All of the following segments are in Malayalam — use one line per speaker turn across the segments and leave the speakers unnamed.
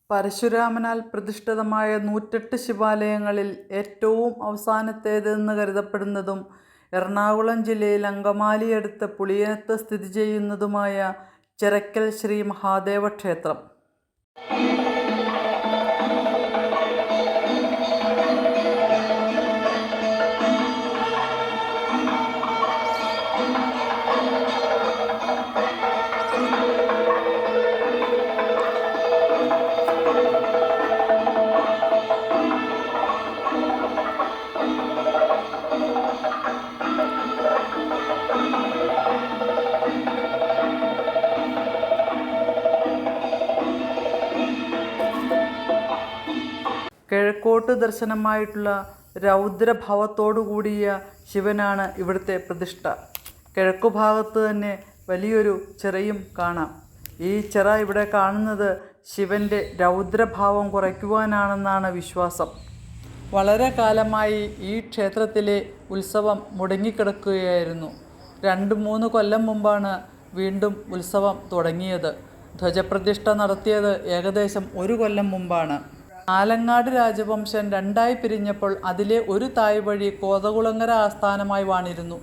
പരശുരാമനാൽ പ്രതിഷ്ഠിതമായ 108 ശിവാലയങ്ങളിൽ ഏറ്റവും അവസാനത്തേതെന്ന് കരുതപ്പെടുന്നതും എറണാകുളം ജില്ലയിൽ അങ്കമാലിയടുത്ത് പുളിയനത്ത് സ്ഥിതി ചെയ്യുന്നതുമായ ചിറക്കൽ ശ്രീ മഹാദേവ ക്ഷേത്രം. കിഴക്കോട്ട് ദർശനമായിട്ടുള്ള രൗദ്രഭാവത്തോടുകൂടിയ ശിവനാണ് ഇവിടുത്തെ പ്രതിഷ്ഠ. കിഴക്കുഭാഗത്ത് തന്നെ വലിയൊരു ചിറയും കാണാം. ഈ ചിറ ഇവിടെ കാണുന്നത് ശിവൻ്റെ രൗദ്രഭാവം കുറയ്ക്കുവാനാണെന്നാണ് വിശ്വാസം. വളരെ കാലമായി ഈ ക്ഷേത്രത്തിലെ ഉത്സവം മുടങ്ങിക്കിടക്കുകയായിരുന്നു. 2-3 കൊല്ലം മുമ്പാണ് വീണ്ടും ഉത്സവം തുടങ്ങിയത്. ധ്വജപ്രതിഷ്ഠ നടത്തിയത് ഏകദേശം 1 കൊല്ലം മുമ്പാണ്. ആലങ്ങാട് രാജവംശം 2ആയി പിരിഞ്ഞപ്പോൾ അതിലെ ഒരു തായ് വഴി കോതകുളങ്ങര ആസ്ഥാനമായി വാണിരുന്നു.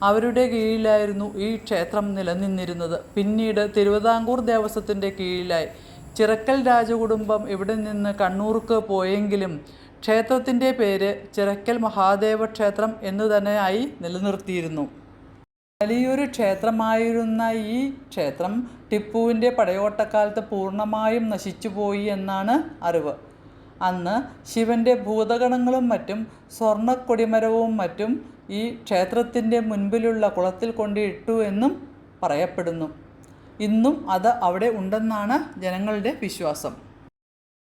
അവരുടെ കീഴിലായിരുന്നു ഈ ക്ഷേത്രം നിലനിന്നിരുന്നത്. പിന്നീട് തിരുവിതാംകൂർ ദേവസ്വത്തിൻ്റെ കീഴിലായി. ചിറക്കൽ രാജകുടുംബം ഇവിടെ നിന്ന് കണ്ണൂർക്ക് പോയെങ്കിലും ക്ഷേത്രത്തിൻ്റെ പേര് ചിറക്കൽ മഹാദേവ ക്ഷേത്രം എന്നു തന്നെയായി നിലനിർത്തിയിരുന്നു. വലിയൊരു ക്ഷേത്രമായിരുന്ന ഈ ക്ഷേത്രം ടിപ്പുവിൻ്റെ പടയോട്ടക്കാലത്ത് പൂർണ്ണമായും നശിച്ചുപോയി എന്നാണ് അറിവ്. അന്ന് ശിവൻ്റെ ഭൂതഗണങ്ങളും മറ്റും സ്വർണ്ണക്കൊടിമരവും മറ്റും ഈ ക്ഷേത്രത്തിൻ്റെ മുൻപിലുള്ള കുളത്തിൽ കൊണ്ടിട്ടു എന്നും പറയപ്പെടുന്നു. ഇന്നും അത് അവിടെ ഉണ്ടെന്നാണ് ജനങ്ങളുടെ വിശ്വാസം.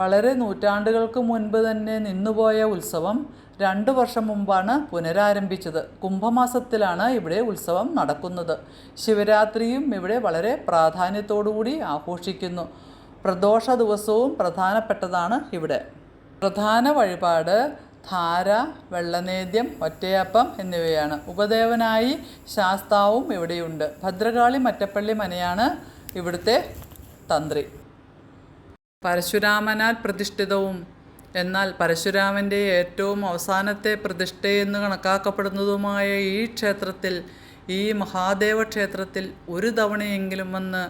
വളരെ നൂറ്റാണ്ടുകൾക്ക് മുൻപ് തന്നെ നിന്നുപോയ ഉത്സവം 2 വർഷം മുമ്പാണ് പുനരാരംഭിച്ചത്. കുംഭമാസത്തിലാണ് ഇവിടെ ഉത്സവം നടക്കുന്നത്. ശിവരാത്രിയും ഇവിടെ വളരെ പ്രാധാന്യത്തോടുകൂടി ആഘോഷിക്കുന്നു. പ്രദോഷ ദിവസവും പ്രധാനപ്പെട്ടതാണ് ഇവിടെ. പ്രധാന വഴിപാട് ധാര, വെള്ളനേദ്യം, ഒറ്റയപ്പം എന്നിവയാണ്. ഉപദേവനായി ശാസ്താവും ഇവിടെയുണ്ട്. ഭദ്രകാളി മറ്റപ്പള്ളി മനയാണ് ഇവിടുത്തെ തന്ത്രി. പരശുരാമനാൽ പ്രതിഷ്ഠിതവും എന്നാൽ പരശുരാമൻ്റെ ഏറ്റവും അവസാനത്തെ പ്രതിഷ്ഠയെന്ന് കണക്കാക്കപ്പെടുന്നതുമായ ഈ ക്ഷേത്രത്തിൽ, ഈ മഹാദേവ ക്ഷേത്രത്തിൽ ഒരു തവണയെങ്കിലും വന്ന്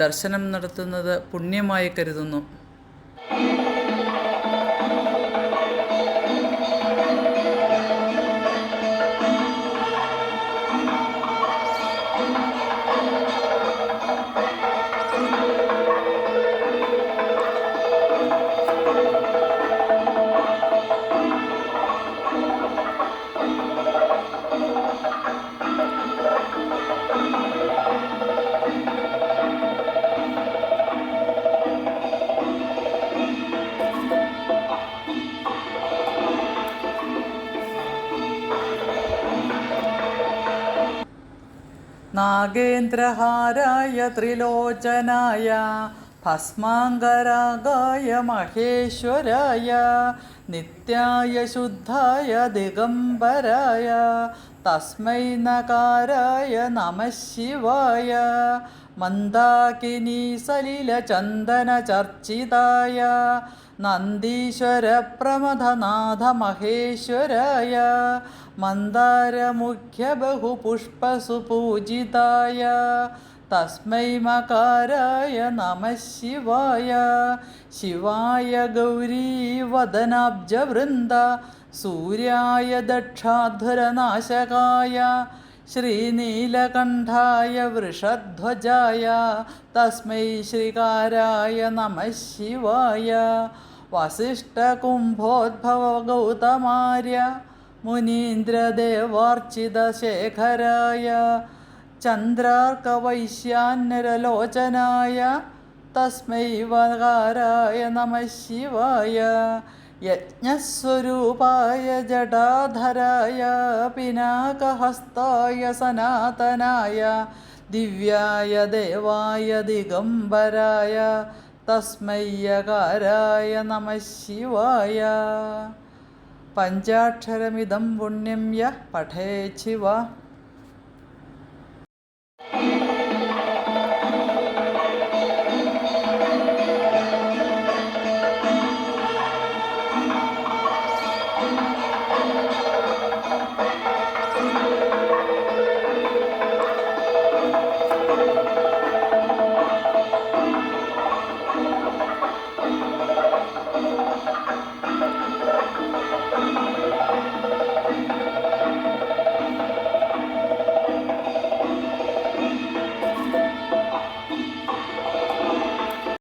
ദർശനം നടത്തുന്നത് പുണ്യമായി കരുതുന്നു. നാഗേന്ദ്രഹാരായ ത്രിലോചനായ ഭസ്മാംഗരാഗായ മഹേശ്വരായ നിത്യായ ശുദ്ധായ ദിഗംബരായ തസ്മൈ നകാരായ നമഃ ശിവായ മന്ദാകിനി സലില ചന്ദന ചർച്ചിതായ നന്ദീശ്വര പ്രമഥനാഥ മഹേശ്വരായ മന്ദാരമുഖ്യ ബഹുപുഷ്പസുപൂജിതായ തസ്മൈ മകാരായ നമഃ ശിവായ ശിവായ ഗൗരീവദനാബ്ജവൃന്ദ സൂര്യായ ദക്ഷാധുരനാശകായ ശ്രീനീലകണ്ഠായ വൃഷധ്വജായ തസ്മൈ ശ്രീകാരായ നമഃ ശിവായ വസിഷ്ഠകുംഭോദ്ഭവ ഗൗതമാര്യ മുനീന്ദ്രദേവാർച്ചിതശേഖരായ ചന്ദ്രാർക്കവൈശ്യാന്നരലോചനായ തസ്മൈ വകാരായ നമഃ ശിവായ യജ്ഞസ്വരൂപായ ജടാധരായ പിനാകഹസ്തായ സനാതനായ ദിവ്യായ ദേവായ ദിഗംബരായ തസ്മൈ യകാരായ നമഃ ശിവായ. പഞ്ചാക്ഷരമിദം പുണ്യം യഃ പഠേത് ശിവ